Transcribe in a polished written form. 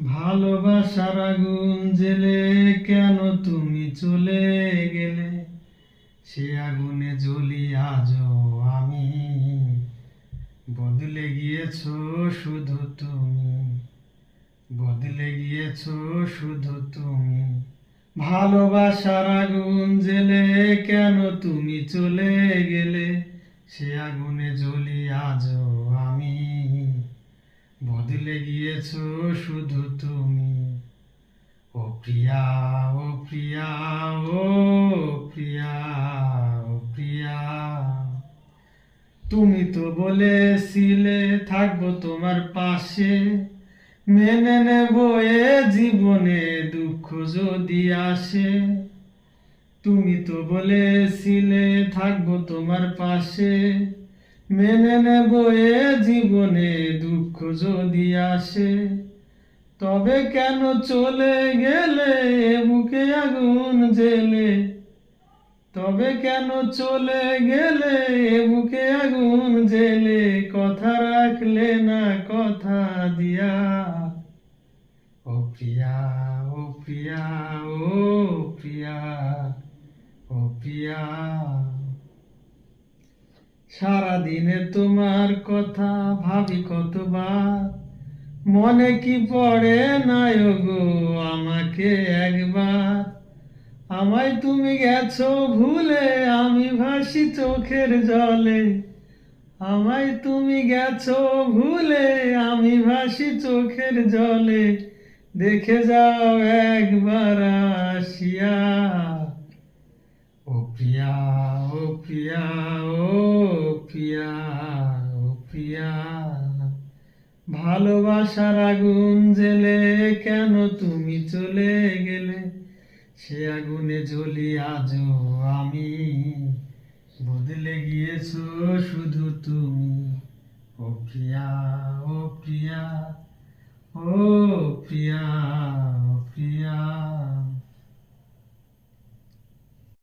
ভালোবাসার আগুন জেলে কেন তুমি চলে গেলে? সে আগুনে জ্বলি আজও আমি। বদলে গিয়েছো শুধু তুমি, বদলে গিয়েছো শুধু তুমি। ভালোবাসার আগুন জেলে কেন তুমি চলে গেলে? সে আগুনে জ্বলি আজও আমি। বদলে গিয়েছো শুধু তুমি। ও প্রিয়া, ও প্রিয়া, ও প্রিয়া, ও প্রিয়া। তুমি তো বলেছিলে থাকবো তোমার পাশে, মেনে নেব এ জীবনে দুঃখ যদি আসে। তুমি তো বলেছিলে থাকবো তোমার পাশে, মেনে নেব এ জীবনে দুঃখ যদি আসে। তবে কেন চলে গেলে বুকে আগুন জেলে? তবে কেন চলে গেলে বুকে আগুন জেলে? কথা রাখলে না কথা দিয়া। ও প্রিয়া, ও প্রিয়া, ও প্রিয়া, ও প্রিয়া। সারাদিনে তোমার কথা ভাবি কতবার, মনে কি পড়ে না গো আমাকে একবার? আমায় তুমি গেছো ভুলে, আমি ভাসি চোখের জলে। আমায় তুমি গেছো ভুলে, আমি ভাসি চোখের জলে। দেখে যাও একবার আসিয়া। ও প্রিয়া, ও প্রিয়া, ও প্রিয়া, ও প্রিয়া। ভালোবাসার আগুন জেলে কেন তুমি চলে গেলে? সে আগুনে জ্বলি আজও আমি। বদলে গিয়েছো শুধু তুমি। ও প্রিয়া, ও প্রিয়া, ও প্রিয়া।